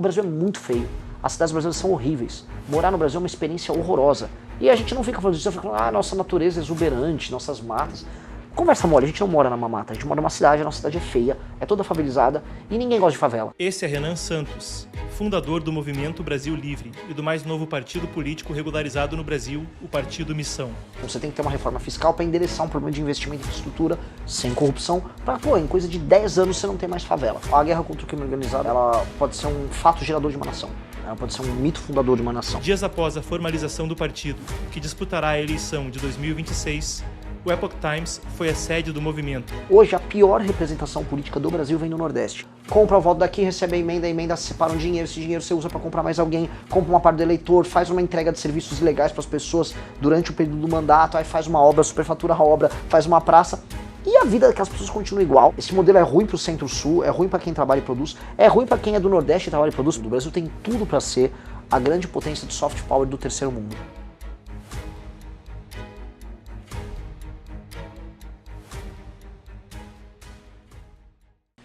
Brasil é muito feio. As cidades brasileiras são horríveis. Morar no Brasil é uma experiência horrorosa. E a gente não fica falando disso, fica falando, nossa natureza é exuberante, nossas matas. Conversa mole, a gente não mora numa mata, a gente mora numa cidade, a nossa cidade é feia, é toda favelizada e ninguém gosta de favela. Esse é Renan Santos, fundador do Movimento Brasil Livre e do mais novo partido político regularizado no Brasil, o Partido Missão. Então você tem que ter uma reforma fiscal para endereçar um problema de investimento em infraestrutura sem corrupção, para, em coisa de 10 anos você não tem mais favela. A guerra contra o crime organizado, ela pode ser um fato gerador de uma nação. Ela pode ser um mito fundador de uma nação. Dias após a formalização do partido, que disputará a eleição de 2026, o Epoch Times foi a sede do movimento. Hoje, a pior representação política do Brasil vem do Nordeste. Compra o voto daqui, recebe a emenda separa um dinheiro, esse dinheiro você usa para comprar mais alguém, compra uma parte do eleitor, faz uma entrega de serviços ilegais para as pessoas durante o período do mandato, aí faz uma obra, superfatura a obra, faz uma praça. E a vida daquelas pessoas continua igual. Esse modelo é ruim para o Centro-Sul, é ruim para quem trabalha e produz, é ruim para quem é do Nordeste e trabalha e produz. O Brasil tem tudo para ser a grande potência de soft power do terceiro mundo.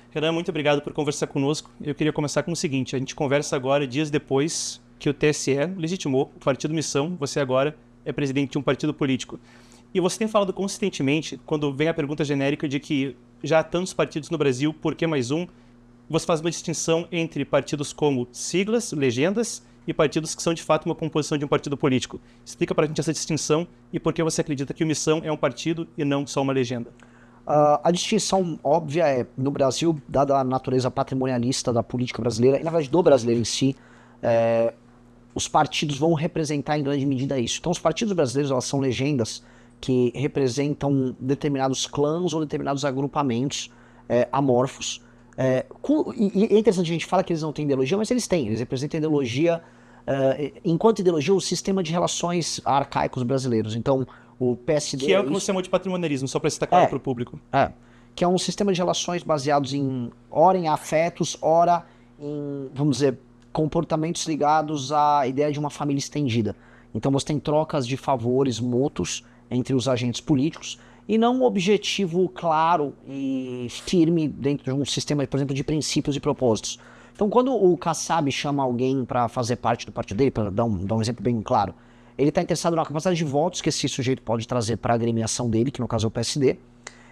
Renan, muito obrigado por conversar conosco. Eu queria começar com o seguinte, a gente conversa agora dias depois que o TSE legitimou o Partido Missão, você agora é presidente de um partido político. E você tem falado consistentemente, quando vem a pergunta genérica de que já há tantos partidos no Brasil, por que mais um? Você faz uma distinção entre partidos como siglas, legendas, e partidos que são de fato uma composição de um partido político. Explica pra gente essa distinção e por que você acredita que o Missão é um partido e não só uma legenda. A distinção óbvia é, no Brasil, dada a natureza patrimonialista da política brasileira, e na verdade do brasileiro em si, os partidos vão representar em grande medida isso. Então os partidos brasileiros, elas são legendas que representam determinados clãs ou determinados agrupamentos amorfos. E é interessante, a gente fala que eles não têm ideologia, mas eles têm, eles representam ideologia, enquanto ideologia, o sistema de relações arcaicos brasileiros. Então, o PSD... Que é o que você chamou de patrimonialismo, só para citar claro para o público. Que é um sistema de relações baseados ora em afetos, ora em, vamos dizer, comportamentos ligados à ideia de uma família estendida. Então você tem trocas de favores mútuos entre os agentes políticos e não um objetivo claro e firme dentro de um sistema, por exemplo, de princípios e propósitos. Então quando o Kassab chama alguém para fazer parte do partido dele, para dar um exemplo bem claro, ele está interessado na capacidade de votos que esse sujeito pode trazer para a agremiação dele, que no caso é o PSD,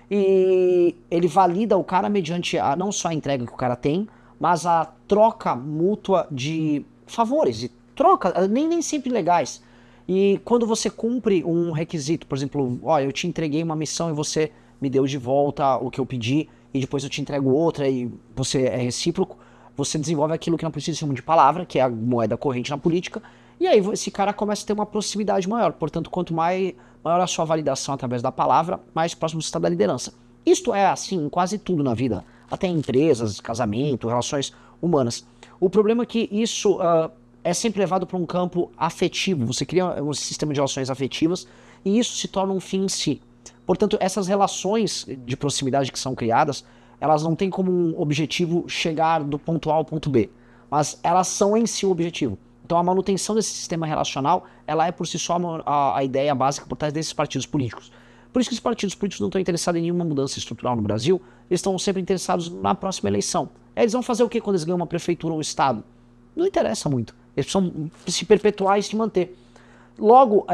e ele valida o cara mediante não só a entrega que o cara tem, mas a troca mútua de favores, e troca, nem sempre legais. E quando você cumpre um requisito, por exemplo, eu te entreguei uma missão e você me deu de volta o que eu pedi, e depois eu te entrego outra e você é recíproco, você desenvolve aquilo que não precisa ser de palavra, que é a moeda corrente na política, e aí esse cara começa a ter uma proximidade maior. Portanto, quanto maior a sua validação através da palavra, mais próximo você está da liderança. Isto é assim em quase tudo na vida, até em empresas, casamento, relações humanas. O problema é que isso é sempre levado para um campo afetivo. Você cria um sistema de relações afetivas e isso se torna um fim em si. Portanto, essas relações de proximidade que são criadas, elas não têm como um objetivo chegar do ponto A ao ponto B, mas elas são em si o objetivo. Então a manutenção desse sistema relacional, ela é por si só a ideia básica por trás desses partidos políticos. Por isso que os partidos políticos não estão interessados em nenhuma mudança estrutural no Brasil, eles estão sempre interessados na próxima eleição. Eles vão fazer o que quando eles ganham uma prefeitura ou um estado? Não interessa muito. Eles precisam se perpetuar e se manter. Logo,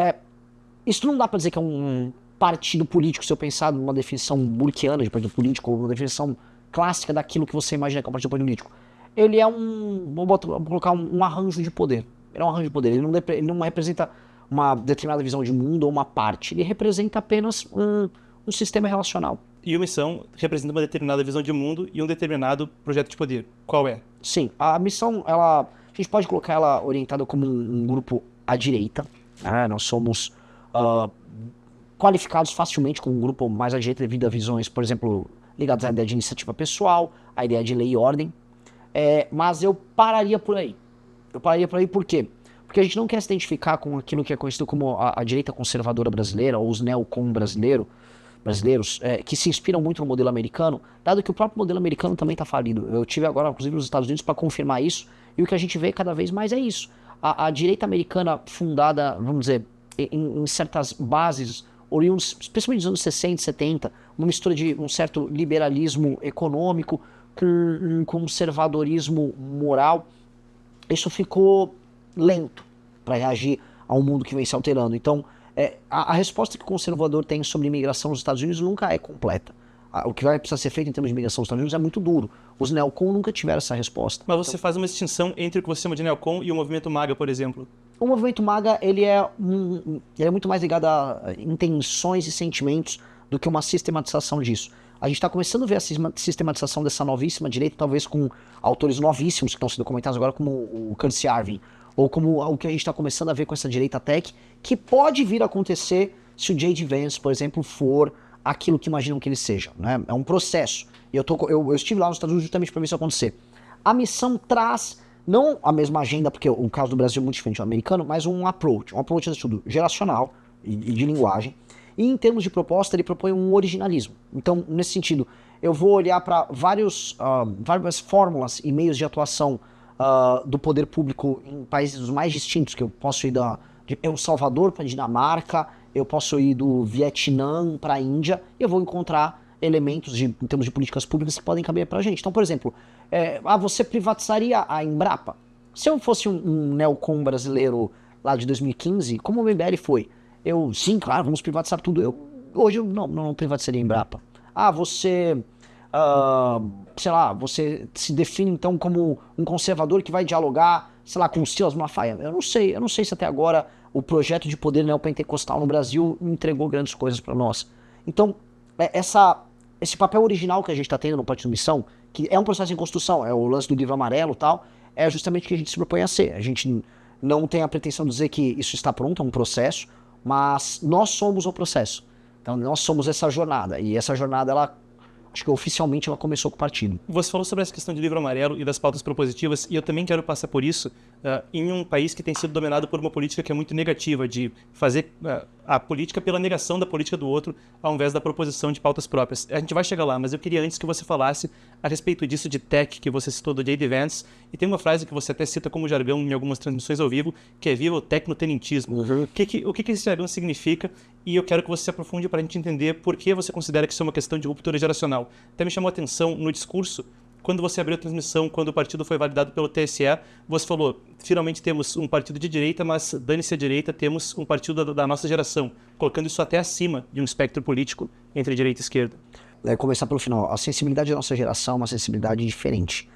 isso não dá para dizer que é um partido político, se eu pensar numa definição burkeana de partido político, ou uma definição clássica daquilo que você imagina que é um partido político. Ele é vou colocar um arranjo de poder. Ele é um arranjo de poder. Ele não representa uma determinada visão de mundo ou uma parte. Ele representa apenas um sistema relacional. E o Missão representa uma determinada visão de mundo e um determinado projeto de poder. Qual é? Sim, a Missão, a gente pode colocar ela orientada como um grupo à direita. Nós somos qualificados facilmente como um grupo mais à direita devido a visões, por exemplo, ligadas à ideia de iniciativa pessoal, à ideia de lei e ordem. Mas eu pararia por aí. Por quê? Porque a gente não quer se identificar com aquilo que é conhecido como a direita conservadora brasileira, ou os neocon brasileiros, que se inspiram muito no modelo americano, dado que o próprio modelo americano também está falido. Eu tive agora, inclusive, nos Estados Unidos para confirmar isso, e o que a gente vê cada vez mais é isso. A direita americana fundada, vamos dizer, em certas bases, oriundas, especialmente dos anos 60 e 70, uma mistura de um certo liberalismo econômico, com um conservadorismo moral, isso ficou lento para reagir a um mundo que vem se alterando. Então, a resposta que o conservador tem sobre imigração nos Estados Unidos nunca é completa. O que vai precisar ser feito em termos de imigração nos Estados Unidos é muito duro. Os neocon nunca tiveram essa resposta. Mas você faz uma distinção entre o que você chama de neocon e o movimento MAGA, por exemplo? O movimento MAGA, ele é muito mais ligado a intenções e sentimentos do que uma sistematização disso. A gente está começando a ver a sistematização dessa novíssima direita, talvez com autores novíssimos que estão sendo comentados agora, como o Curtis Yarvin, ou como o que a gente está começando a ver com essa direita tech, que pode vir a acontecer se o J.D. Vance, por exemplo, for aquilo que imaginam que ele seja, né? É um processo. E eu estive lá nos Estados Unidos justamente para ver isso acontecer. A missão traz, não a mesma agenda, porque o caso do Brasil é muito diferente do americano, mas um approach de estudo geracional e de linguagem. E em termos de proposta, ele propõe um originalismo. Então, nesse sentido, eu vou olhar para várias fórmulas e meios de atuação do poder público em países mais distintos, que eu posso ir de El Salvador para Dinamarca, eu posso ir do Vietnã para a Índia, e eu vou encontrar elementos em termos de políticas públicas que podem caber para a gente. Então, por exemplo, você privatizaria a Embrapa? Se eu fosse um neocon brasileiro lá de 2015, como o MBL foi, sim, claro, vamos privatizar tudo. Hoje eu não privatizaria a Embrapa. Você se define então como um conservador que vai dialogar, sei lá, com o Silas Malafaia. Eu não sei se até agora o projeto de poder neopentecostal no Brasil entregou grandes coisas para nós. Então, esse papel original que a gente está tendo no Partido Missão, que é um processo em construção, é o lance do livro amarelo e tal, é justamente o que a gente se propõe a ser. A gente não tem a pretensão de dizer que isso está pronto, é um processo, mas nós somos o processo. Então nós somos essa jornada, e essa jornada, acho que oficialmente ela começou com o partido. Você falou sobre essa questão de livro amarelo e das pautas propositivas, e eu também quero passar por isso em um país que tem sido dominado por uma política que é muito negativa, de fazer a política pela negação da política do outro, ao invés da proposição de pautas próprias. A gente vai chegar lá, mas eu queria antes que você falasse a respeito disso de tech, que você citou do J.D. Vance, e tem uma frase que você até cita como jargão em algumas transmissões ao vivo, que é viva o tecnotenentismo. Uhum. O que esse jargão significa? E eu quero que você se aprofunde para a gente entender por que você considera que isso é uma questão de ruptura geracional. Até me chamou a atenção no discurso, quando você abriu a transmissão, quando o partido foi validado pelo TSE, você falou, finalmente temos um partido de direita, mas dane-se a direita, temos um partido da nossa geração, colocando isso até acima de um espectro político entre direita e esquerda. Começar pelo final. A sensibilidade da nossa geração é uma sensibilidade diferente.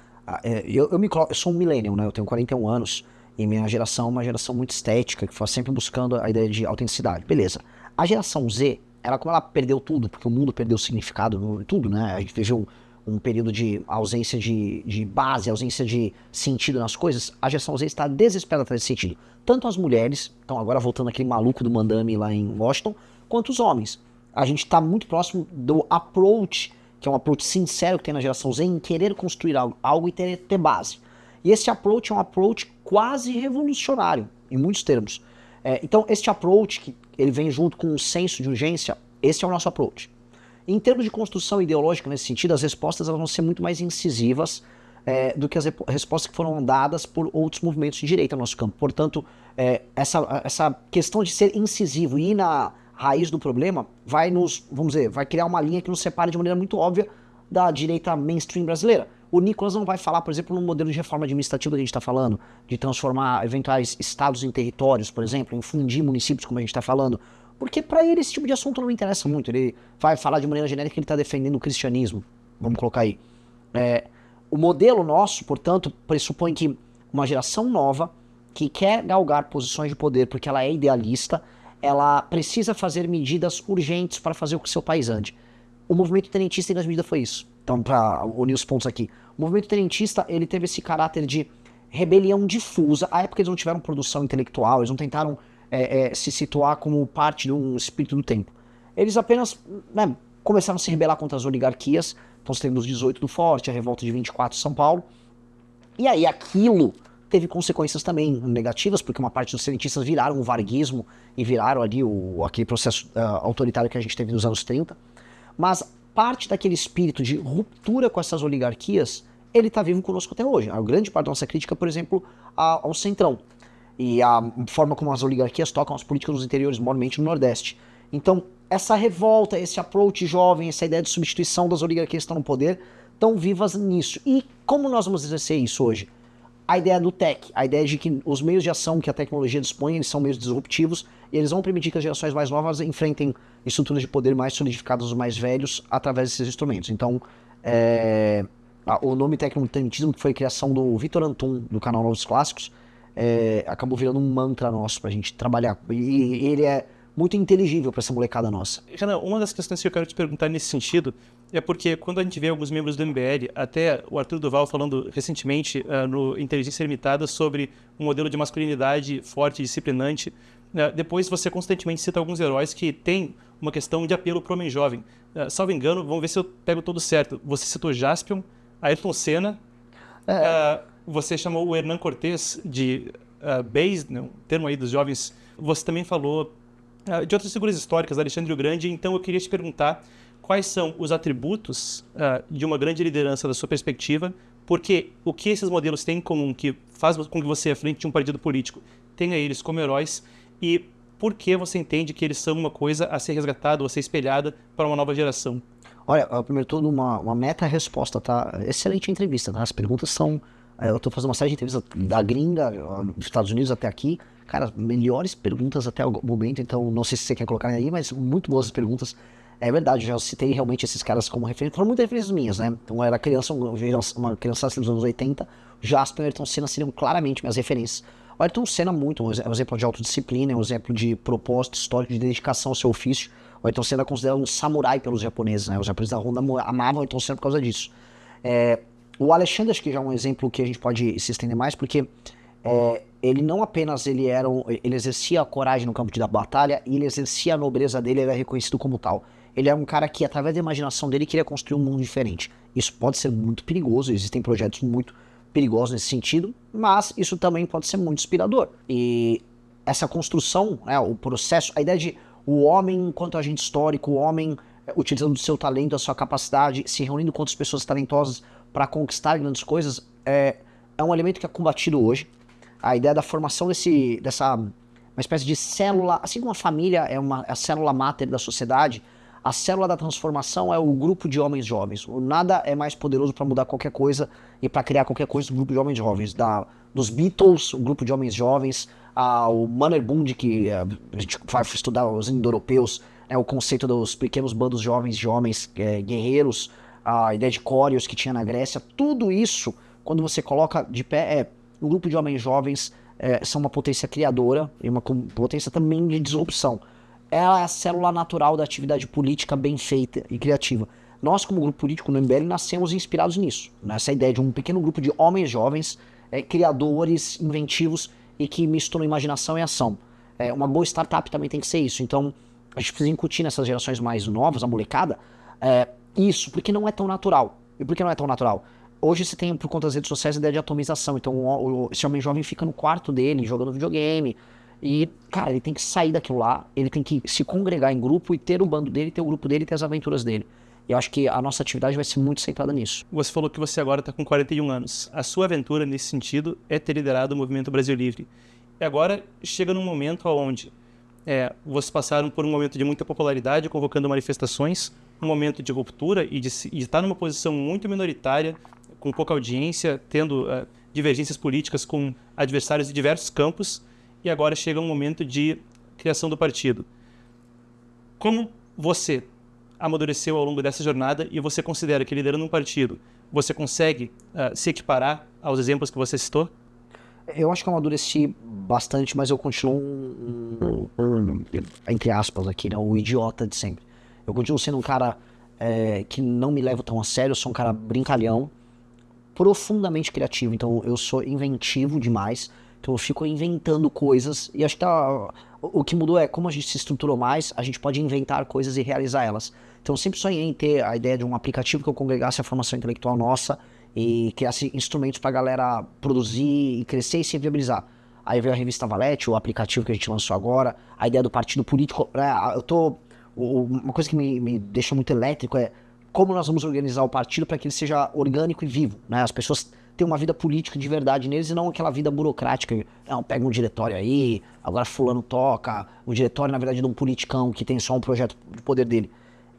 Eu sou um millennial, né? Eu tenho 41 anos, e minha geração é uma geração muito estética, que foi sempre buscando a ideia de autenticidade. Beleza. A geração Z, como ela perdeu tudo, porque o mundo perdeu o significado, tudo, né? A gente viveu um período de ausência de base, ausência de sentido nas coisas. A geração Z está desesperada atrás desse sentido. Tanto as mulheres, então agora voltando aquele maluco do Mandami lá em Washington, quanto os homens. A gente está muito próximo do approach, que é um approach sincero que tem na geração Z, em querer construir algo e ter base. E esse approach é um approach quase revolucionário, em muitos termos. Então, este approach, que ele vem junto com um senso de urgência, esse é o nosso approach. Em termos de construção ideológica, nesse sentido, as respostas elas vão ser muito mais incisivas do que as respostas que foram dadas por outros movimentos de direita no nosso campo. Portanto, essa questão de ser incisivo e ir na raiz do problema vai criar uma linha que nos separe de maneira muito óbvia da direita mainstream brasileira. O Nicolas não vai falar, por exemplo, no modelo de reforma administrativa que a gente está falando, de transformar eventuais estados em territórios, por exemplo, infundir municípios, como a gente está falando, porque para ele esse tipo de assunto não interessa muito. Ele vai falar de maneira genérica que ele está defendendo o cristianismo, vamos colocar aí. O modelo nosso, portanto, pressupõe que uma geração nova, que quer galgar posições de poder porque ela é idealista, ela precisa fazer medidas urgentes para fazer com que seu país ande. O movimento tenentista, em grande medida, foi isso. Então, para unir os pontos aqui. O movimento tenentista, ele teve esse caráter de rebelião difusa. À época eles não tiveram produção intelectual, eles não tentaram se situar como parte de um espírito do tempo. Eles apenas começaram a se rebelar contra as oligarquias. Então você teve os 18 do Forte, a revolta de 24 em São Paulo. E aí aquilo teve consequências também negativas, porque uma parte dos tenentistas viraram o varguismo e viraram ali aquele processo autoritário que a gente teve nos anos 30. Mas parte daquele espírito de ruptura com essas oligarquias, ele está vivo conosco até hoje. A grande parte da nossa crítica, por exemplo, ao Centrão. E a forma como as oligarquias tocam as políticas nos interiores, mormente no Nordeste. Então, essa revolta, esse approach jovem, essa ideia de substituição das oligarquias que estão no poder, estão vivas nisso. E como nós vamos exercer isso hoje? a ideia do tech, a ideia de que os meios de ação que a tecnologia dispõe, eles são meios disruptivos e eles vão permitir que as gerações mais novas enfrentem estruturas de poder mais solidificadas dos mais velhos através desses instrumentos. Então, o nome tecnomutantismo, que foi a criação do Vitor Anton, do canal Novos Clássicos, acabou virando um mantra nosso pra gente trabalhar. E ele é muito inteligível para essa molecada nossa. Renan, uma das questões que eu quero te perguntar nesse sentido é porque quando a gente vê alguns membros do MBL, até o Arthur Duval falando recentemente no Inteligência Limitada sobre um modelo de masculinidade forte, disciplinante, depois você constantemente cita alguns heróis que têm uma questão de apelo para o homem jovem. Salvo engano, vamos ver se eu pego todo certo. Você citou Jaspion, Ayrton Senna, você chamou o Hernán Cortés de base, né, um termo aí dos jovens. Você também falou de outras figuras históricas, Alexandre o Grande. Então eu queria te perguntar quais são os atributos de uma grande liderança da sua perspectiva, porque o que esses modelos têm em comum que faz com que você, à frente de um partido político, tenha eles como heróis, e por que você entende que eles são uma coisa a ser resgatada ou a ser espelhada para uma nova geração? Olha, primeiro tudo, uma meta-resposta, tá? Excelente entrevista, tá? As perguntas são... eu tô fazendo uma série de entrevistas da gringa, dos Estados Unidos até aqui. Cara, melhores perguntas até o momento, então não sei se você quer colocar aí, mas muito boas as perguntas. É verdade, já citei realmente esses caras como referência. Foram muitas referências minhas, né? Então eu era criança, uma criança dos anos 80. Jasper e Ayrton Senna seriam claramente minhas referências. O Ayrton Senna muito, é um exemplo de autodisciplina, é um exemplo de propósito histórico, de dedicação ao seu ofício. O Ayrton Senna é considerado um samurai pelos japoneses, né? Os japoneses da Honda amavam o Ayrton Senna por causa disso. O Alexandre acho que já é um exemplo que a gente pode se estender mais, porque ele não apenas ele exercia a coragem no campo de batalha, e ele exercia a nobreza dele, ele era reconhecido como tal. Ele é um cara que, através da imaginação dele, queria construir um mundo diferente. Isso pode ser muito perigoso, existem projetos muito perigosos nesse sentido, mas isso também pode ser muito inspirador. E essa construção, o processo, a ideia de o homem enquanto agente histórico, o homem utilizando o seu talento, a sua capacidade, se reunindo com outras pessoas talentosas para conquistar grandes coisas, é um elemento que é combatido hoje. A ideia da formação dessa uma espécie de célula, assim como a família é a célula máter da sociedade, a célula da transformação é o grupo de homens jovens. Nada é mais poderoso para mudar qualquer coisa e para criar qualquer coisa do grupo de homens jovens. Dos Beatles, o grupo de homens jovens, o Mannerbund, que a gente vai estudar os indo-europeus, o conceito dos pequenos bandos jovens de homens guerreiros, a ideia de Córios que tinha na Grécia, tudo isso, quando você coloca de pé, o grupo de homens jovens são uma potência criadora e uma potência também de disrupção. Ela é a célula natural da atividade política bem feita e criativa. Nós, como grupo político no MBL, nascemos inspirados nisso, nessa ideia de um pequeno grupo de homens jovens, criadores, inventivos e que misturam imaginação e ação. Uma boa startup também tem que ser isso. Então, a gente precisa incutir nessas gerações mais novas, a molecada, isso, porque não é tão natural. E por que não é tão natural? Hoje você tem, por conta das redes sociais, a ideia de atomização. Então, esse homem jovem fica no quarto dele, jogando videogame. E, cara, ele tem que sair daquilo lá, ele tem que se congregar em grupo e ter o bando dele, ter o grupo dele e ter as aventuras dele. E eu acho que a nossa atividade vai ser muito centrada nisso. Você falou que você agora está com 41 anos. A sua aventura, nesse sentido, é ter liderado o Movimento Brasil Livre. E agora chega num momento onde vocês passaram por um momento de muita popularidade, convocando manifestações, um momento de ruptura e de estar numa posição muito minoritária, com pouca audiência, tendo divergências políticas com adversários de diversos campos, e agora chega um momento de criação do partido. Como você amadureceu ao longo dessa jornada e você considera que liderando um partido, você consegue se equiparar aos exemplos que você citou? Eu acho que eu amadureci bastante, mas eu continuo entre aspas aqui, né, o idiota de sempre. Eu continuo sendo um cara que não me levo tão a sério, eu sou um cara brincalhão, profundamente criativo, então eu sou inventivo demais, então eu fico inventando coisas, e acho que o que mudou é como a gente se estruturou mais, a gente pode inventar coisas e realizar elas. Então eu sempre sonhei em ter a ideia de um aplicativo que eu congregasse a formação intelectual nossa e criasse instrumentos pra galera produzir e crescer e se viabilizar. Aí veio a revista Valete, o aplicativo que a gente lançou agora, a ideia do partido político. Uma coisa que me deixa muito elétrico é como nós vamos organizar o partido para que ele seja orgânico e vivo, né? As pessoas têm uma vida política de verdade neles e não aquela vida burocrática. Não, pega um diretório aí, agora fulano toca, o diretório na verdade de um politicão que tem só um projeto de poder dele.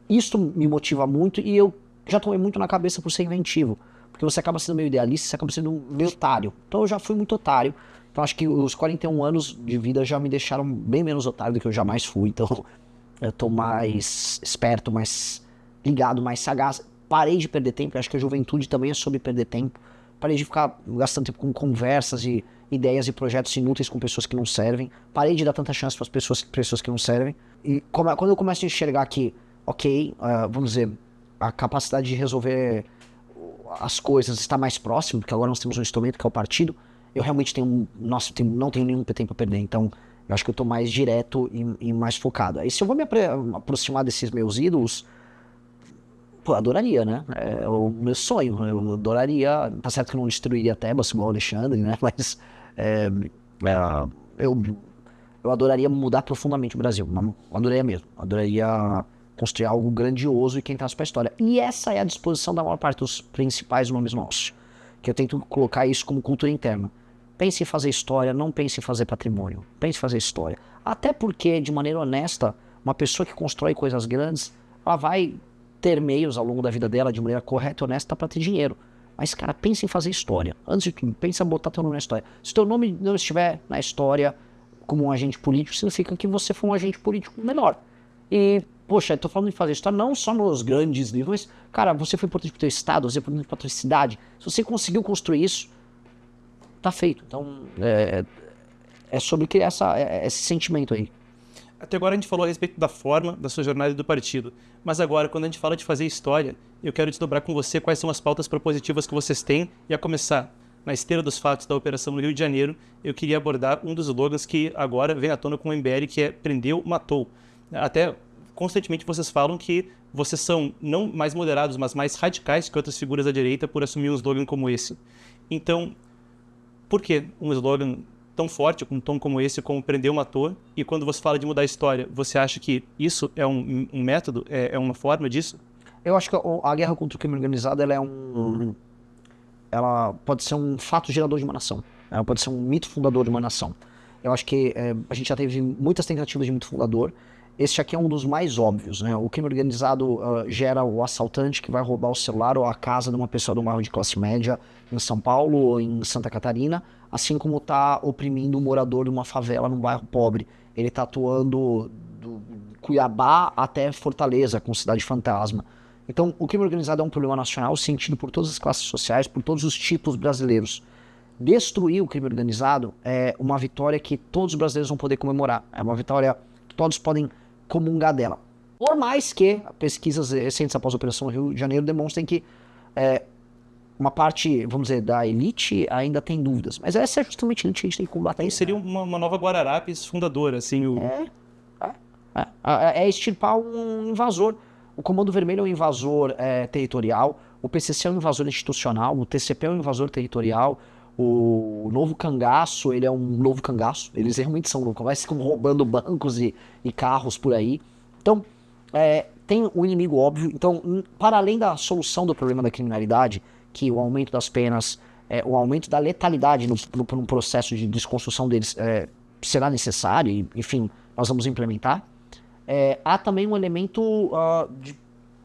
Isso me motiva muito e eu já tomei muito na cabeça por ser inventivo. porque você acaba sendo meio idealista, você acaba sendo meio otário. Então eu já fui muito otário. Então acho que os 41 anos de vida já me deixaram bem menos otário do que eu jamais fui. Então eu tô mais esperto, mais ligado, mais sagaz. Parei de perder tempo, eu acho que a juventude também é sobre perder tempo. Parei de ficar gastando tempo com conversas e ideias e projetos inúteis com pessoas que não servem. Parei de dar tanta chance para as pessoas que não servem. E quando eu começo a enxergar que, ok, vamos dizer, a capacidade de resolver as coisas está mais próximo, porque agora nós temos um instrumento que é o partido, eu realmente não tenho nenhum tempo a perder. Então, eu acho que eu tô mais direto e mais focado. Aí se eu vou me aproximar desses meus ídolos, pô, adoraria, né? É o meu sonho. Eu adoraria. Tá certo que eu não destruiria Tebas igual o Alexandre, né? Mas eu, eu adoraria mudar profundamente o Brasil. Adoraria mesmo. Adoraria construir algo grandioso e que entrasse pra história. E essa é a disposição da maior parte dos principais nomes nossos. Que eu tento colocar isso como cultura interna. Pense em fazer história, não pense em fazer patrimônio. Pense em fazer história. Até porque, de maneira honesta, uma pessoa que constrói coisas grandes, ela vai ter meios ao longo da vida dela de maneira correta e honesta para ter dinheiro. Mas, cara, pense em fazer história. Antes de tudo, pense em botar teu nome na história. Se teu nome não estiver na história como um agente político, significa que você foi um agente político menor. E, poxa, eu tô falando de fazer história não só nos grandes livros, mas, cara, você foi importante pro teu estado, você foi importante pra tua cidade. Se você conseguiu construir isso, tá feito. Então, é sobre criar esse sentimento aí. Até agora a gente falou a respeito da forma, da sua jornada e do partido. Mas agora, quando a gente fala de fazer história, eu quero desdobrar com você quais são as pautas propositivas que vocês têm. E a começar, na esteira dos fatos da operação no Rio de Janeiro, eu queria abordar um dos slogans que agora vem à tona com o MBL, que é prendeu, matou. Até constantemente vocês falam que vocês são não mais moderados, mas mais radicais que outras figuras da direita por assumir um slogan como esse. Então, por que um slogan tão forte, com um tom como esse, como prendeu, matou? E quando você fala de mudar a história, você acha que isso é um método, é uma forma disso? Eu acho que a guerra contra o crime organizado, ela pode ser um fato gerador de uma nação. Ela pode ser um mito fundador de uma nação. Eu acho que a gente já teve muitas tentativas de mito fundador. Este aqui é um dos mais óbvios, né? O crime organizado gera o assaltante que vai roubar o celular ou a casa de uma pessoa de um bairro de classe média em São Paulo ou em Santa Catarina, assim como está oprimindo o morador de uma favela num bairro pobre. Ele está atuando do Cuiabá até Fortaleza, com cidade fantasma. Então, o crime organizado é um problema nacional, sentido por todas as classes sociais, por todos os tipos brasileiros. Destruir o crime organizado é uma vitória que todos os brasileiros vão poder comemorar. É uma vitória que todos podem comungar dela. Por mais que pesquisas recentes após a Operação Rio de Janeiro demonstrem que uma parte, vamos dizer, da elite ainda tem dúvidas. Mas essa é justamente a elite que a gente tem que combater. Então seria uma nova Guararapes fundadora, assim. É extirpar um invasor. O Comando Vermelho é um invasor territorial, o PCC é um invasor institucional, o TCP é um invasor territorial, o Novo Cangaço, ele é um novo cangaço, eles realmente são loucos, vai ficam roubando bancos e carros por aí. Então, tem o inimigo óbvio. Então, para além da solução do problema da criminalidade, que o aumento das penas, o aumento da letalidade no processo de desconstrução deles será necessário, e, enfim, nós vamos implementar, há também um elemento de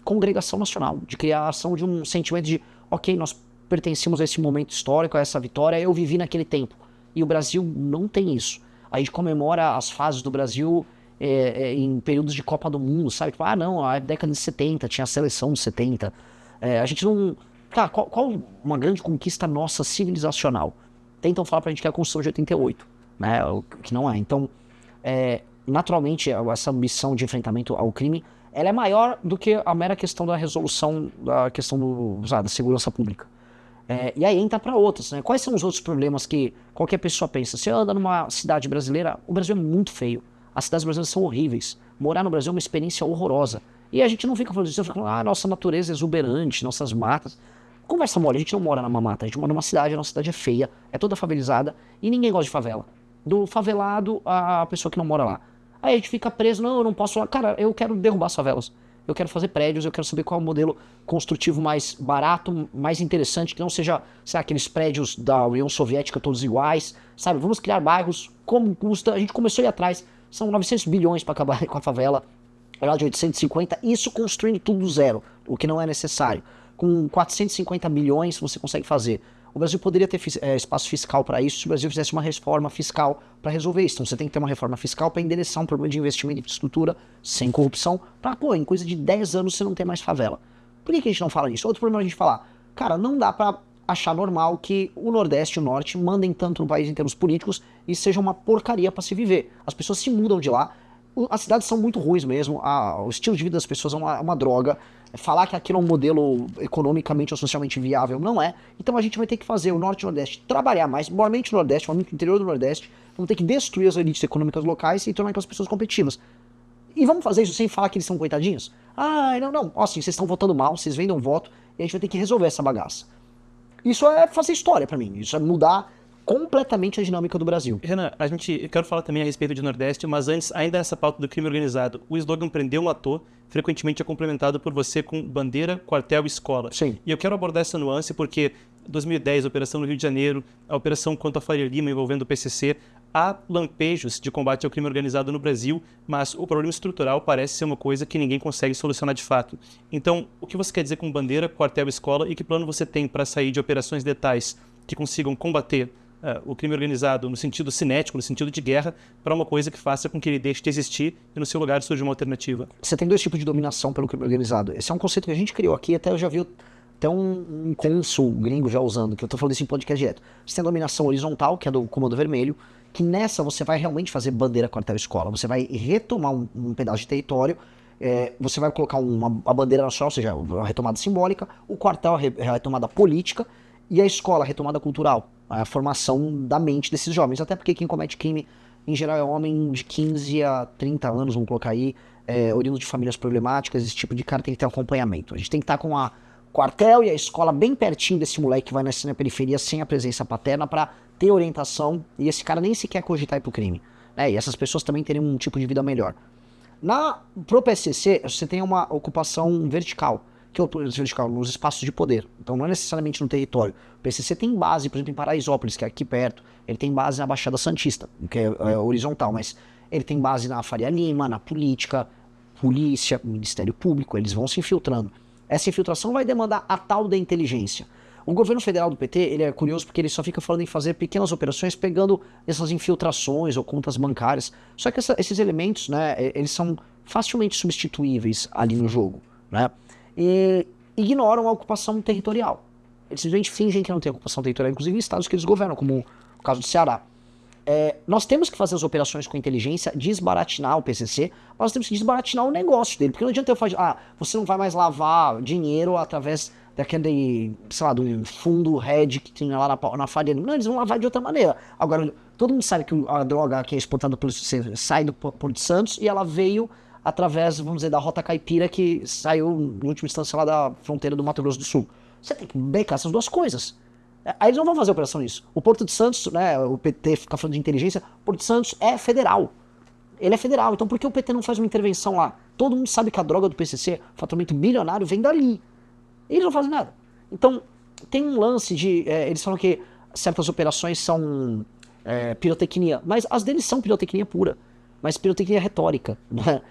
congregação nacional, de criação de um sentimento de, ok, nós pertencemos a esse momento histórico, a essa vitória, eu vivi naquele tempo. E o Brasil não tem isso. A gente comemora as fases do Brasil em períodos de Copa do Mundo, sabe? Tipo, não, a década de 70, tinha a seleção de 70. A gente não... Cara, qual uma grande conquista nossa civilizacional? Tentam falar pra gente que é a Constituição de 88, né? O que não é. Então, naturalmente, essa ambição de enfrentamento ao crime, ela é maior do que a mera questão da resolução da questão da segurança pública. E aí entra para outras, né? Quais são os outros problemas que qualquer pessoa pensa? Você anda numa cidade brasileira, o Brasil é muito feio. As cidades brasileiras são horríveis. Morar no Brasil é uma experiência horrorosa. E a gente não fica falando disso, fica falando, nossa natureza é exuberante, nossas matas. Conversa mole, a gente não mora numa mata, a gente mora numa cidade, a nossa cidade é feia, é toda favelizada, e ninguém gosta de favela. Do favelado à pessoa que não mora lá. Aí a gente fica preso, não, eu não posso... Cara, eu quero derrubar as favelas. Eu quero fazer prédios, eu quero saber qual é o modelo construtivo mais barato, mais interessante, que não seja, aqueles prédios da União Soviética todos iguais, sabe? Vamos criar bairros, como custa, a gente começou a ir atrás, são 900 bilhões para acabar com a favela, lá de 850, isso construindo tudo do zero, o que não é necessário. com 450 bilhões você consegue fazer. O Brasil poderia ter espaço fiscal para isso se o Brasil fizesse uma reforma fiscal para resolver isso. Então você tem que ter uma reforma fiscal para endereçar um problema de investimento em infraestrutura sem corrupção, para, pô, em coisa de 10 anos você não ter mais favela. Por que a gente não fala nisso? Outro problema é a gente falar, cara, não dá para achar normal que o Nordeste e o Norte mandem tanto no país em termos políticos e seja uma porcaria para se viver. As pessoas se mudam de lá, as cidades são muito ruins mesmo, o estilo de vida das pessoas é uma droga. Falar que aquilo é um modelo economicamente ou socialmente viável não é. Então a gente vai ter que fazer o Norte e o Nordeste trabalhar mais, maiormente o Nordeste, maiormente o interior do Nordeste. Vamos ter que destruir as elites econômicas locais e tornar aquelas pessoas competitivas. E vamos fazer isso sem falar que eles são coitadinhos? Ah, não. Ó, assim, vocês estão votando mal, vocês vendem um voto e a gente vai ter que resolver essa bagaça. Isso é fazer história pra mim. Isso é mudar completamente a dinâmica do Brasil. Renan, eu quero falar também a respeito de Nordeste, mas antes, ainda nessa pauta do crime organizado, o slogan Prender um Ator frequentemente é complementado por você com bandeira, quartel e escola. Sim. E eu quero abordar essa nuance porque 2010, a Operação no Rio de Janeiro, a Operação contra a Faria Lima envolvendo o PCC, há lampejos de combate ao crime organizado no Brasil, mas o problema estrutural parece ser uma coisa que ninguém consegue solucionar de fato. Então, o que você quer dizer com bandeira, quartel e escola e que plano você tem para sair de operações letais que consigam combater o crime organizado no sentido cinético, no sentido de guerra, para uma coisa que faça com que ele deixe de existir e no seu lugar surja uma alternativa? Você tem dois tipos de dominação pelo crime organizado. Esse é um conceito que a gente criou aqui, até eu já vi até um cônsul gringo já usando, que eu tô falando isso em podcast direto. Você tem a dominação horizontal, que é do Comando Vermelho, que nessa você vai realmente fazer bandeira, quartel, escola. Você vai retomar um pedaço de território, você vai colocar a bandeira nacional, ou seja, a retomada simbólica, o quartel, a retomada política, e a escola, a retomada cultural, a formação da mente desses jovens. Até porque quem comete crime, em geral, é homem de 15 a 30 anos, vamos colocar aí, oriundo de famílias problemáticas. Esse tipo de cara tem que ter acompanhamento. A gente tem que estar com a quartel e a escola bem pertinho desse moleque que vai nascer na periferia sem a presença paterna para ter orientação, e esse cara nem sequer cogitar ir pro crime. E essas pessoas também teriam um tipo de vida melhor. Pro PCC, você tem uma ocupação vertical, que é vertical nos espaços de poder. Então não é necessariamente no território. O PCC tem base, por exemplo, em Paraisópolis, que é aqui perto. Ele tem base na Baixada Santista, que é horizontal, mas ele tem base na Faria Lima, na política, polícia, Ministério Público. Eles vão se infiltrando. Essa infiltração vai demandar a tal da inteligência. O governo federal do PT, ele é curioso porque ele só fica falando em fazer pequenas operações pegando essas infiltrações ou contas bancárias. Só que esses elementos, né, eles são facilmente substituíveis ali no jogo, né? E ignoram a ocupação territorial. Eles simplesmente fingem que não tem ocupação territorial, inclusive em estados que eles governam, como o caso do Ceará. Nós temos que fazer as operações com inteligência, desbaratinar o PCC, mas nós temos que desbaratinar o negócio dele, porque não adianta eu falar, você não vai mais lavar dinheiro através daquele, sei lá, do fundo hedge que tinha lá na Faria Lima. Não, eles vão lavar de outra maneira. Agora, todo mundo sabe que a droga que é exportada pelo PCC sai do Porto de Santos e ela veio através, vamos dizer, da Rota Caipira, que saiu, em última instância, lá da fronteira do Mato Grosso do Sul. Você tem que becar essas duas coisas. Aí eles não vão fazer operação nisso. O Porto de Santos, né, o PT fica falando de inteligência, o Porto de Santos é federal. Ele é federal, então por que o PT não faz uma intervenção lá? Todo mundo sabe que a droga do PCC, faturamento bilionário, vem dali. E eles não fazem nada. Então, tem um lance de... eles falam que certas operações são pirotecnia, mas as deles são pirotecnia pura, mas pirotecnia retórica, né?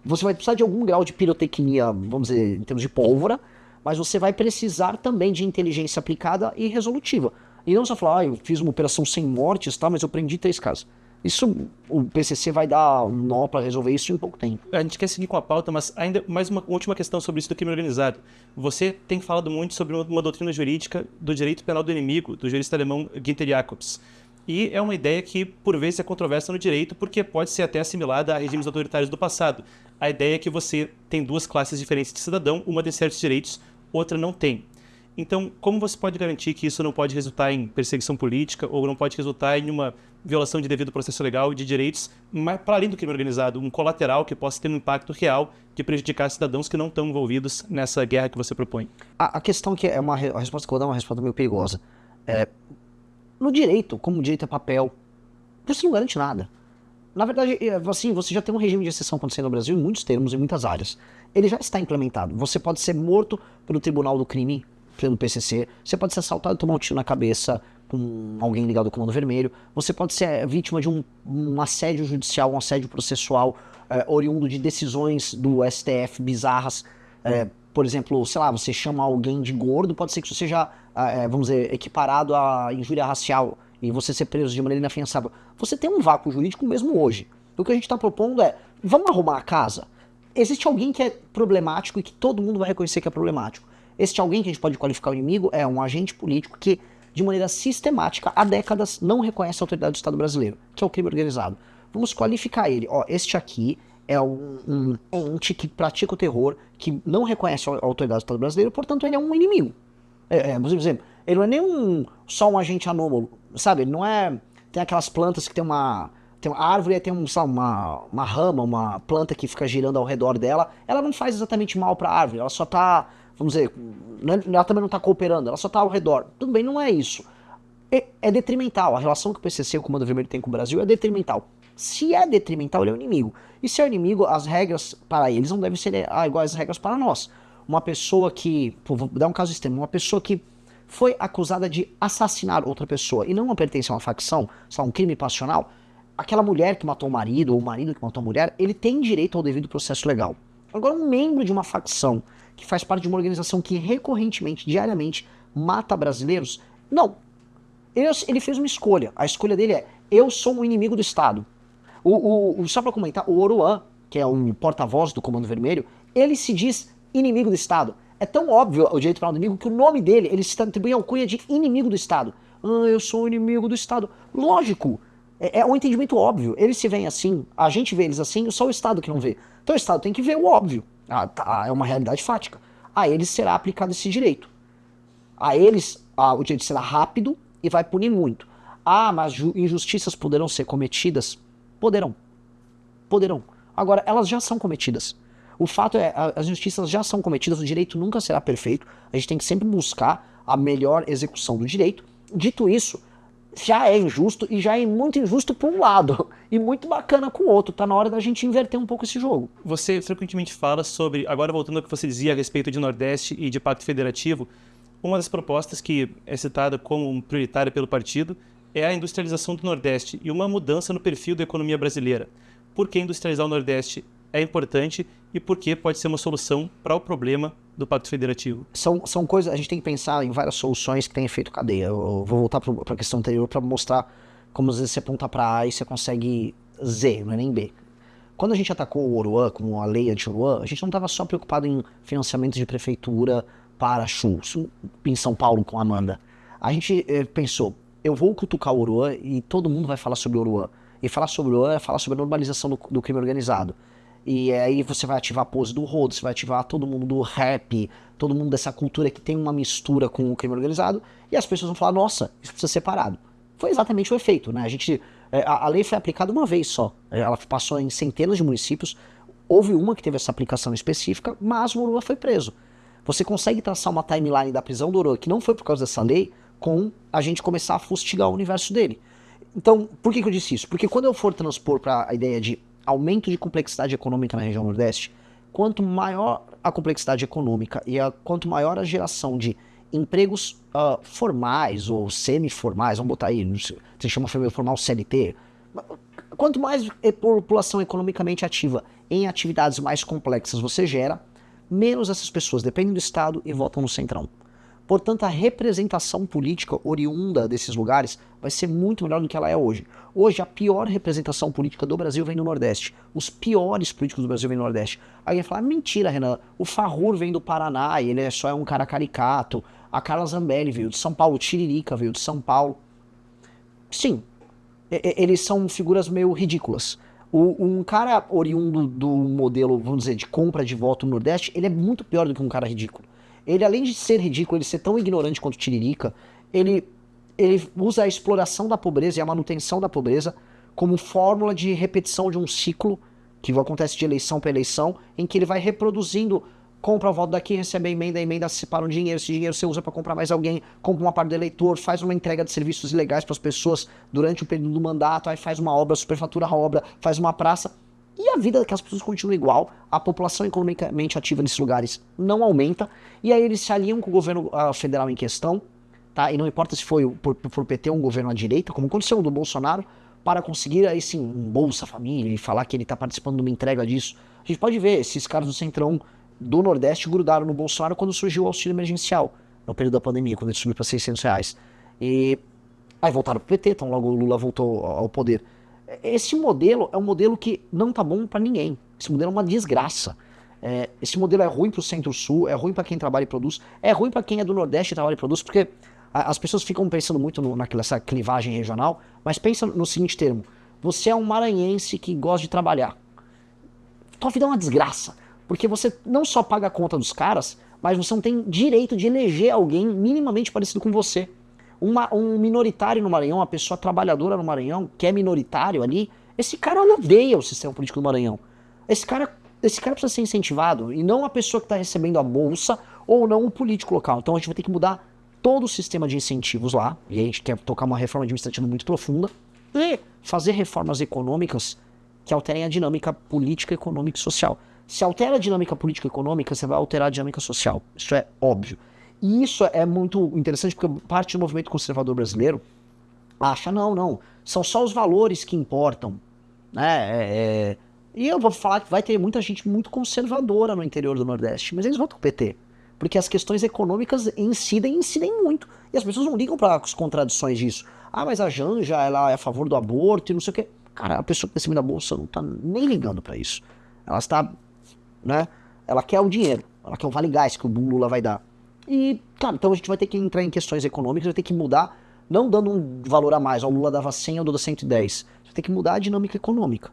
Você vai precisar de algum grau de pirotecnia, vamos dizer, em termos de pólvora, mas você vai precisar também de inteligência aplicada e resolutiva. E não só falar, eu fiz uma operação sem mortes, tá, mas eu prendi 3 casos. Isso, o PCC vai dar um nó para resolver isso em pouco tempo. A gente quer seguir com a pauta, mas ainda mais uma última questão sobre isso do crime organizado. Você tem falado muito sobre uma doutrina jurídica do direito penal do inimigo, do jurista alemão Günther Jacobs. E é uma ideia que, por vezes, é controversa no direito, porque pode ser até assimilada a regimes autoritários do passado. A ideia é que você tem 2 classes diferentes de cidadão, uma tem certos direitos, outra não tem. Então, como você pode garantir que isso não pode resultar em perseguição política ou não pode resultar em uma violação de devido processo legal e de direitos, mas para além do crime organizado, um colateral que possa ter um impacto real de prejudicar cidadãos que não estão envolvidos nessa guerra que você propõe? A questão que a resposta que eu vou dar é uma resposta meio perigosa. No direito, como o direito é papel, você não garante nada. Na verdade, assim, você já tem um regime de exceção acontecendo no Brasil em muitos termos, em muitas áreas. Ele já está implementado. Você pode ser morto pelo Tribunal do Crime, pelo PCC, você pode ser assaltado e tomar um tiro na cabeça com alguém ligado ao Comando Vermelho, você pode ser vítima de um assédio judicial, um assédio processual, oriundo de decisões do STF bizarras. por exemplo, sei lá, você chama alguém de gordo, pode ser que isso seja, vamos dizer, equiparado à injúria racial e você ser preso de maneira inafiançável. Você tem um vácuo jurídico mesmo hoje. O que a gente está propondo é, vamos arrumar a casa? Existe alguém que é problemático e que todo mundo vai reconhecer que é problemático. Este alguém que a gente pode qualificar o inimigo é um agente político que, de maneira sistemática, há décadas, não reconhece a autoridade do Estado brasileiro, que é o crime organizado. Vamos qualificar ele. Ó, este aqui é um ente que pratica o terror, que não reconhece a autoridade do Estado brasileiro, portanto ele é um inimigo. Por exemplo, ele não é nem só um agente anômalo, sabe? Ele não é... Tem aquelas plantas que tem uma árvore e tem uma rama, uma planta que fica girando ao redor dela. Ela não faz exatamente mal para a árvore, ela só tá, vamos dizer, ela também não tá cooperando, ela só tá ao redor. Tudo bem, não é isso. É detrimental. A relação que o PCC e o Comando Vermelho tem com o Brasil é detrimental. Se é detrimental, ele é um inimigo. E se é um inimigo, as regras para eles não devem ser iguais às regras para nós. Uma pessoa que, vou dar um caso extremo, uma pessoa que foi acusada de assassinar outra pessoa e não pertence a uma facção, só um crime passional, aquela mulher que matou o marido, ou o marido que matou a mulher, ele tem direito ao devido processo legal. Agora, um membro de uma facção que faz parte de uma organização que recorrentemente, diariamente, mata brasileiros, não. Ele fez uma escolha. A escolha dele é, eu sou um inimigo do Estado. Só pra comentar, o Oruan, que é um porta-voz do Comando Vermelho, ele se diz inimigo do Estado. É tão óbvio o direito penal do inimigo que o nome dele, ele se atribui a alcunha de inimigo do Estado. Eu sou o inimigo do Estado. Lógico. É um entendimento óbvio. Eles se veem assim, a gente vê eles assim, só o Estado que não vê. Então o Estado tem que ver o óbvio. É uma realidade fática. A eles será aplicado esse direito. A eles, o direito será rápido e vai punir muito. Mas injustiças poderão ser cometidas? Poderão. Poderão. Agora, elas já são cometidas. O fato é, as injustiças já são cometidas, o direito nunca será perfeito. A gente tem que sempre buscar a melhor execução do direito. Dito isso, já é injusto e já é muito injusto por um lado e muito bacana com o outro. Tá na hora da gente inverter um pouco esse jogo. Você frequentemente fala sobre, agora voltando ao que você dizia a respeito de Nordeste e de Pacto Federativo, uma das propostas que é citada como prioritária pelo partido é a industrialização do Nordeste e uma mudança no perfil da economia brasileira. Por que industrializar o Nordeste é importante e por que pode ser uma solução para o problema do Pacto Federativo? São coisas, a gente tem que pensar em várias soluções que têm efeito cadeia. Eu vou voltar para a questão anterior para mostrar como às vezes você aponta para A e você consegue Z, não é nem B. Quando a gente atacou o Oruan, como a lei anti-Oruan, a gente não estava só preocupado em financiamento de prefeitura para churros, em São Paulo com a Amanda. A gente pensou, eu vou cutucar o Oruan e todo mundo vai falar sobre o Oruan. E falar sobre o Oruan é falar sobre a normalização do crime organizado. E aí você vai ativar a pose do rodo, você vai ativar todo mundo do rap, todo mundo dessa cultura que tem uma mistura com o crime organizado, e as pessoas vão falar, nossa, isso precisa ser separado. Foi exatamente o efeito, né? A lei foi aplicada uma vez só, ela passou em centenas de municípios, houve uma que teve essa aplicação específica, mas o Oruan foi preso. Você consegue traçar uma timeline da prisão do Oruan, que não foi por causa dessa lei, com a gente começar a fustigar o universo dele. Então, por que eu disse isso? Porque quando eu for transpor para a ideia de aumento de complexidade econômica na região Nordeste, quanto maior a complexidade econômica e quanto maior a geração de empregos formais ou semi-formais, vamos botar aí, se chama formal CLT, quanto mais população economicamente ativa em atividades mais complexas você gera, menos essas pessoas dependem do Estado e votam no Centrão. Portanto, a representação política oriunda desses lugares vai ser muito melhor do que ela é hoje. Hoje, a pior representação política do Brasil vem do Nordeste. Os piores políticos do Brasil vêm do Nordeste. Alguém fala, mentira, Renan, o Farrur vem do Paraná e ele só é um cara caricato. A Carla Zambelli veio de São Paulo, o Tiririca veio de São Paulo. Sim, eles são figuras meio ridículas. Um cara oriundo do modelo, vamos dizer, de compra de voto no Nordeste, ele é muito pior do que um cara ridículo. Ele, além de ser ridículo, ele ser tão ignorante quanto o Tiririca, ele usa a exploração da pobreza e a manutenção da pobreza como fórmula de repetição de um ciclo que acontece de eleição para eleição, em que ele vai reproduzindo, compra o voto daqui, recebe a emenda se separa um dinheiro, esse dinheiro você usa para comprar mais alguém, compra uma parte do eleitor, faz uma entrega de serviços ilegais para as pessoas durante o período do mandato, aí faz uma obra, superfatura a obra, faz uma praça. E a vida daquelas pessoas continua igual, a população economicamente ativa nesses lugares não aumenta, e aí eles se aliam com o governo federal em questão, tá? E não importa se foi por PT um governo à direita, como aconteceu no do Bolsonaro, para conseguir aí sim um Bolsa Família e falar que ele está participando de uma entrega disso. A gente pode ver esses caras do Centrão do Nordeste grudaram no Bolsonaro quando surgiu o auxílio emergencial, no período da pandemia, quando ele subiu para R$ 600. E aí voltaram pro PT, então logo o Lula voltou ao poder. Esse modelo é um modelo que não tá bom para ninguém. Esse modelo é uma desgraça. Esse modelo é ruim pro Centro-Sul, é ruim para quem trabalha e produz, é ruim para quem é do Nordeste e trabalha e produz, porque as pessoas ficam pensando muito nessa clivagem regional, mas pensa no seguinte termo: você é um maranhense que gosta de trabalhar. Tua vida é uma desgraça, porque você não só paga a conta dos caras, mas você não tem direito de eleger alguém minimamente parecido com você. Um minoritário no Maranhão, uma pessoa trabalhadora no Maranhão, que é minoritário ali, esse cara odeia o sistema político do Maranhão. Esse cara precisa ser incentivado, e não a pessoa que está recebendo a bolsa, ou não o político local. Então a gente vai ter que mudar todo o sistema de incentivos lá, e a gente quer tocar uma reforma administrativa muito profunda, e fazer reformas econômicas que alterem a dinâmica política, econômica e social. Se altera a dinâmica política e econômica, você vai alterar a dinâmica social. Isso é óbvio. E isso é muito interessante porque parte do movimento conservador brasileiro acha, não, são só os valores que importam, né? E eu vou falar que vai ter muita gente muito conservadora no interior do Nordeste, mas eles votam PT, porque as questões econômicas incidem muito, e as pessoas não ligam para as contradições disso. Ah, mas a Janja, ela é a favor do aborto e não sei o quê. Cara, a pessoa que tá em cima da bolsa não tá nem ligando para isso. Ela está, né? Ela quer o dinheiro, ela quer o vale gás que o Lula vai dar. E, cara, então a gente vai ter que entrar em questões econômicas, vai ter que mudar, não dando um valor a mais. O Lula dava 100, eu dou 110. Vai ter que mudar a dinâmica econômica.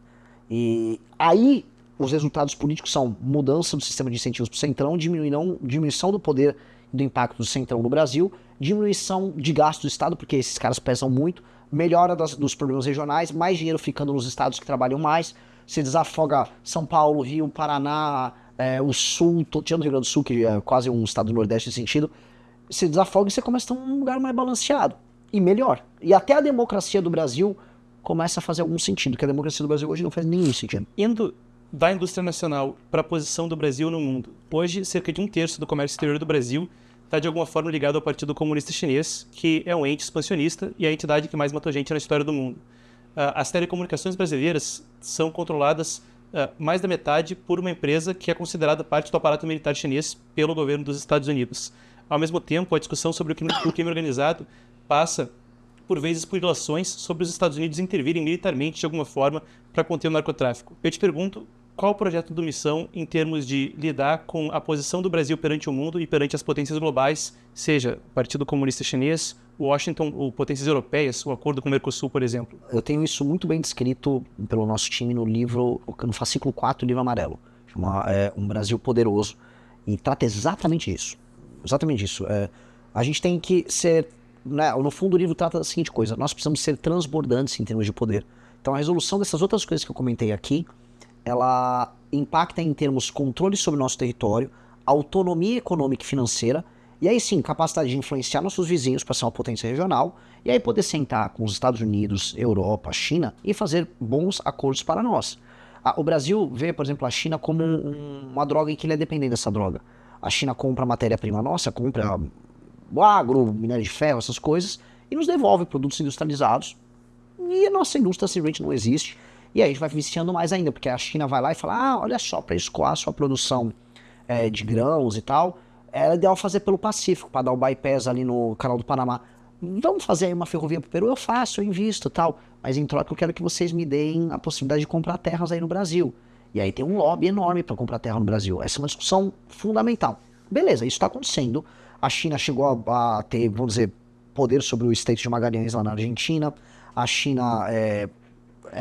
E aí, os resultados políticos são mudança do sistema de incentivos para o Centrão, diminuição do poder e do impacto do Centrão no Brasil, diminuição de gasto do Estado, porque esses caras pesam muito, melhora dos problemas regionais, mais dinheiro ficando nos estados que trabalham mais, se desafoga São Paulo, Rio, Paraná, o Sul, tirando o Rio Grande do Sul, que é quase um estado do Nordeste nesse sentido, se desafoga e você começa a ter um lugar mais balanceado e melhor. E até a democracia do Brasil começa a fazer algum sentido, que a democracia do Brasil hoje não faz nenhum sentido. Indo da indústria nacional para a posição do Brasil no mundo. Hoje, cerca de 1/3 do comércio exterior do Brasil está de alguma forma ligado ao Partido Comunista Chinês, que é um ente expansionista e é a entidade que mais matou gente na história do mundo. As telecomunicações brasileiras são controladas mais da metade por uma empresa que é considerada parte do aparato militar chinês pelo governo dos Estados Unidos. Ao mesmo tempo, a discussão sobre o crime organizado passa, por vezes, por relações sobre os Estados Unidos intervirem militarmente de alguma forma para conter o narcotráfico. Eu te pergunto, qual o projeto do Missão em termos de lidar com a posição do Brasil perante o mundo e perante as potências globais, seja o Partido Comunista Chinês, Washington ou potências europeias, o acordo com o Mercosul, por exemplo? Eu tenho isso muito bem descrito pelo nosso time no livro, no fascículo 4, livro amarelo, chama Um Brasil Poderoso, e trata exatamente isso. Exatamente isso. A gente tem que ser, né, no fundo o livro trata da seguinte coisa: nós precisamos ser transbordantes em termos de poder. Então a resolução dessas outras coisas que eu comentei aqui, ela impacta em termos de controle sobre o nosso território, autonomia econômica e financeira, e aí sim, capacidade de influenciar nossos vizinhos para ser uma potência regional, e aí poder sentar com os Estados Unidos, Europa, China e fazer bons acordos para nós. O Brasil vê, por exemplo, a China como uma droga em que ele é dependente dessa droga. A China compra matéria-prima nossa, compra o agro, minério de ferro, essas coisas, e nos devolve produtos industrializados, e a nossa indústria simplesmente não existe. E aí a gente vai viciando mais ainda, porque a China vai lá e fala, olha só, para escoar a sua produção de grãos e tal, é ideal fazer pelo Pacífico, para dar o bypass ali no canal do Panamá. Vamos fazer aí uma ferrovia pro Peru? Eu faço, eu invisto e tal, mas em troca eu quero que vocês me deem a possibilidade de comprar terras aí no Brasil. E aí tem um lobby enorme para comprar terra no Brasil. Essa é uma discussão fundamental. Beleza, isso está acontecendo. A China chegou a ter, vamos dizer, poder sobre o Estreito de Magalhães lá na Argentina. A China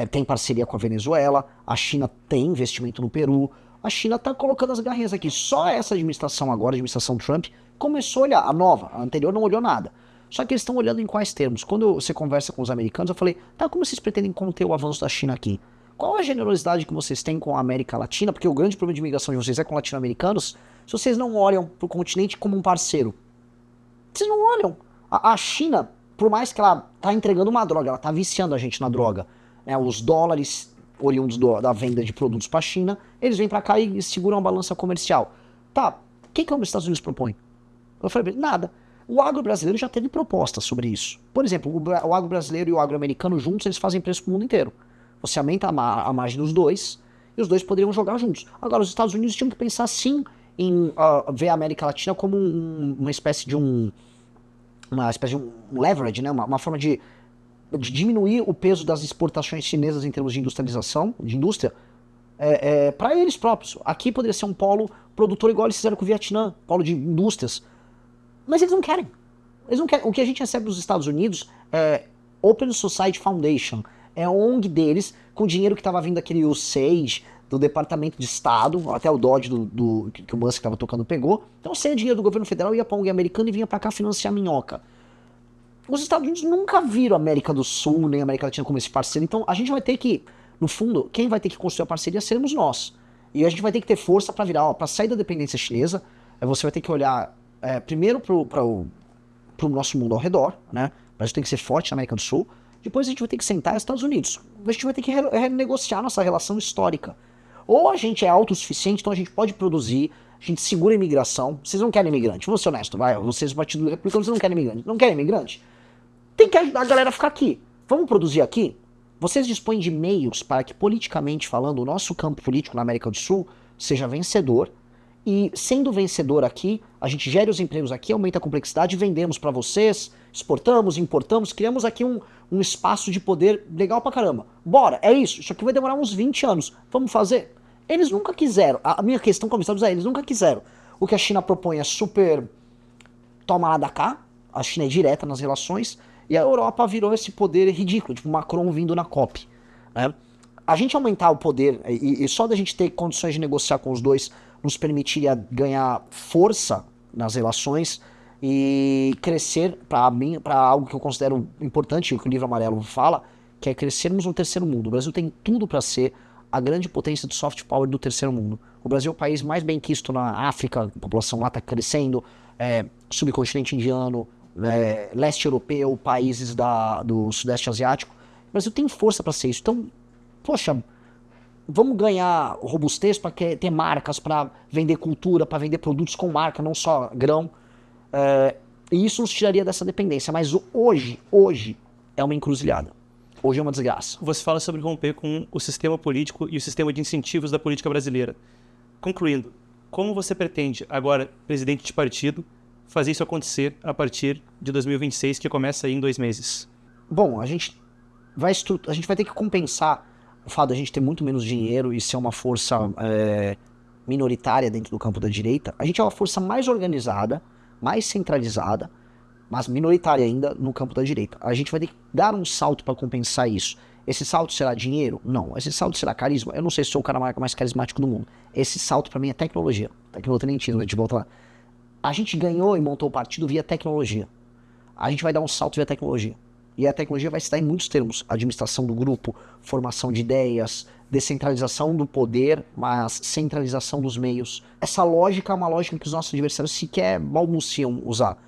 tem parceria com a Venezuela, a China tem investimento no Peru, a China está colocando as garrinhas aqui. Só essa administração agora, a administração Trump, começou a olhar, a nova, a anterior não olhou nada. Só que eles estão olhando em quais termos. Quando você conversa com os americanos, eu falei, como vocês pretendem conter o avanço da China aqui? Qual a generosidade que vocês têm com a América Latina? Porque o grande problema de imigração de vocês é com latino-americanos. Se vocês não olham para o continente como um parceiro, vocês não olham. A China, por mais que ela tá entregando uma droga, ela tá viciando a gente na droga, os dólares oriundos da venda de produtos para a China, eles vêm para cá e seguram a balança comercial. Tá, o que os Estados Unidos propõem? Eu falei, nada. O agro brasileiro já teve propostas sobre isso. Por exemplo, o agro brasileiro e o agro americano juntos, eles fazem preço pro mundo inteiro. Você aumenta a margem dos dois, e os dois poderiam jogar juntos. Agora, os Estados Unidos tinham que pensar sim em ver a América Latina como uma espécie de um leverage, né? Uma forma de diminuir o peso das exportações chinesas em termos de industrialização, de indústria, para eles próprios. Aqui poderia ser um polo produtor igual eles fizeram com o Vietnã, polo de indústrias. Mas eles não querem. Eles não querem. O que a gente recebe dos Estados Unidos é Open Society Foundation. É a ONG deles, com dinheiro que estava vindo daquele USAID, do Departamento de Estado, até o Dodge que o Musk estava tocando pegou. Então, sem o dinheiro do governo federal, ia para a ONG americana e vinha para cá financiar a minhoca. Os Estados Unidos nunca viram a América do Sul, nem a América Latina como esse parceiro. Então, a gente vai ter que, no fundo, quem vai ter que construir a parceria seremos nós. E a gente vai ter que ter força para virar, para sair da dependência chinesa. Você vai ter que olhar primeiro para o nosso mundo ao redor, né? O Brasil tem que ser forte na América do Sul. Depois a gente vai ter que sentar nos Estados Unidos. A gente vai ter que renegociar nossa relação histórica. Ou a gente é autossuficiente, então a gente pode produzir, a gente segura a imigração. Vocês não querem imigrante, vamos ser honestos, vai. Vocês, Partido Republicano, vocês não querem imigrante. Não querem imigrante? Tem que ajudar a galera a ficar aqui. Vamos produzir aqui? Vocês dispõem de meios para que, politicamente falando, o nosso campo político na América do Sul seja vencedor. E, sendo vencedor aqui, a gente gere os empregos aqui, aumenta a complexidade, vendemos para vocês, exportamos, importamos, criamos aqui um espaço de poder legal pra caramba. Bora, é isso. Isso aqui vai demorar uns 20 anos. Vamos fazer? Eles nunca quiseram. A minha questão com os Estados Unidos é, eles nunca quiseram. O que a China propõe é super toma lá da cá. A China é direta nas relações. E a Europa virou esse poder ridículo, tipo Macron vindo na COP. Né? A gente aumentar o poder, e só da gente ter condições de negociar com os dois, nos permitiria ganhar força nas relações e crescer para algo que eu considero importante, o que o Livro Amarelo fala, que é crescermos no terceiro mundo. O Brasil tem tudo para ser a grande potência do soft power do terceiro mundo. O Brasil é o país mais bem quisto na África, a população lá está crescendo, subcontinente indiano, leste europeu, países do sudeste asiático. O Brasil tem força para ser isso. Então, poxa, vamos ganhar robustez para ter marcas, para vender cultura, para vender produtos com marca, não só grão. E isso nos tiraria dessa dependência. Mas hoje é uma encruzilhada. Hoje é uma desgraça. Você fala sobre romper com o sistema político e o sistema de incentivos da política brasileira. Concluindo, como você pretende, agora presidente de partido, fazer isso acontecer a partir de 2026, que começa aí em 2 meses? Bom, a gente vai ter que compensar o fato de a gente ter muito menos dinheiro e ser uma força minoritária dentro do campo da direita. A gente é uma força mais organizada, mais centralizada, mas minoritária ainda no campo da direita. A gente vai ter que dar um salto para compensar isso. Esse salto será dinheiro? Não. Esse salto será carisma? Eu não sei se sou o cara mais carismático do mundo. Esse salto para mim é tecnologia. Tecnologia, a gente volta lá. A gente ganhou e montou o partido via tecnologia. A gente vai dar um salto via tecnologia. E a tecnologia vai se dar em muitos termos. Administração do grupo, formação de ideias, descentralização do poder, mas centralização dos meios. Essa lógica é uma lógica que os nossos adversários sequer balbuciam usar.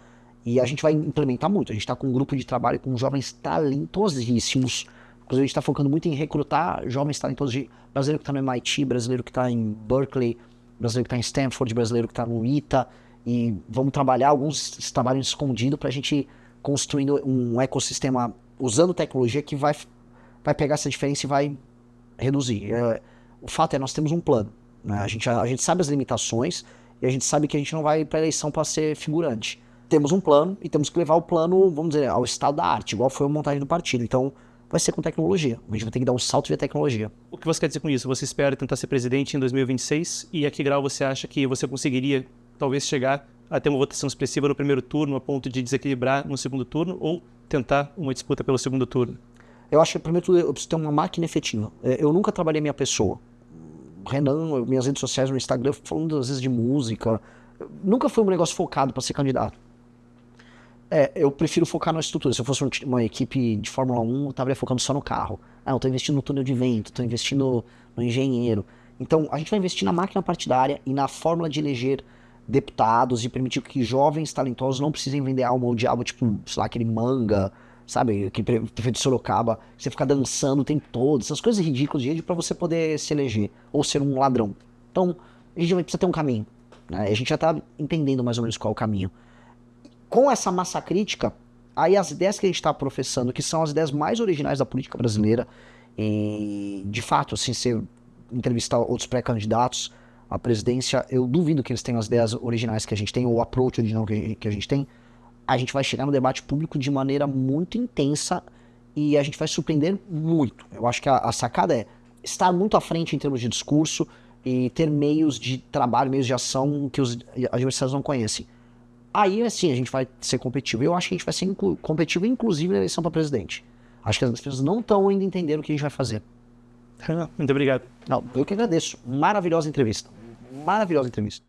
E a gente vai implementar muito. A gente está com um grupo de trabalho com jovens talentosíssimos. Inclusive, a gente está focando muito em recrutar jovens talentosos. Brasileiro que está no MIT, brasileiro que está em Berkeley, brasileiro que está em Stanford, brasileiro que está no ITA. E vamos trabalhar, alguns trabalham escondido para a gente construindo um ecossistema usando tecnologia que vai pegar essa diferença e vai reduzir. O fato é, nós temos um plano. Né? A gente sabe as limitações e a gente sabe que a gente não vai para a eleição para ser figurante. Temos um plano e temos que levar o plano, vamos dizer, ao estado da arte, igual foi a montagem do partido. Então, vai ser com tecnologia. A gente vai ter que dar um salto via tecnologia. O que você quer dizer com isso? Você espera tentar ser presidente em 2026 e a que grau você acha que você conseguiria talvez chegar a ter uma votação expressiva no primeiro turno a ponto de desequilibrar no segundo turno ou tentar uma disputa pelo segundo turno? Eu acho que primeiro tudo eu preciso ter uma máquina efetiva. Eu nunca trabalhei minha pessoa. Renan, minhas redes sociais no Instagram, falando às vezes de música. Nunca foi um negócio focado para ser candidato. Eu prefiro focar na estrutura. Se eu fosse uma equipe de Fórmula 1, eu estaria focando só no carro. Eu estou investindo no túnel de vento, estou investindo no engenheiro. Então, a gente vai investir na máquina partidária e na fórmula de eleger deputados e permitir que jovens talentosos não precisem vender alma ao diabo, tipo, sei lá, aquele Manga, sabe, aquele prefeito de Sorocaba, você ficar dançando o tempo todo, essas coisas ridículas de para você poder se eleger ou ser um ladrão. Então, a gente precisa ter um caminho. Né? A gente já está entendendo mais ou menos qual é o caminho. Com essa massa crítica, aí as ideias que a gente está professando, que são as ideias mais originais da política brasileira, e de fato, assim, você entrevistar outros pré-candidatos, A presidência, eu duvido que eles tenham as ideias originais que a gente tem, ou o approach original que a gente tem. A gente vai chegar no debate público de maneira muito intensa e a gente vai surpreender muito. Eu acho que a sacada é estar muito à frente em termos de discurso e ter meios de trabalho, meios de ação que os adversários não conhecem. Aí, assim, a gente vai ser competitivo. Eu acho que a gente vai ser competitivo, inclusive, na eleição para presidente. Acho que as pessoas não estão ainda entendendo o que a gente vai fazer. Muito obrigado. Não, eu que agradeço. Maravilhosa entrevista. Maravilhosa entrevista.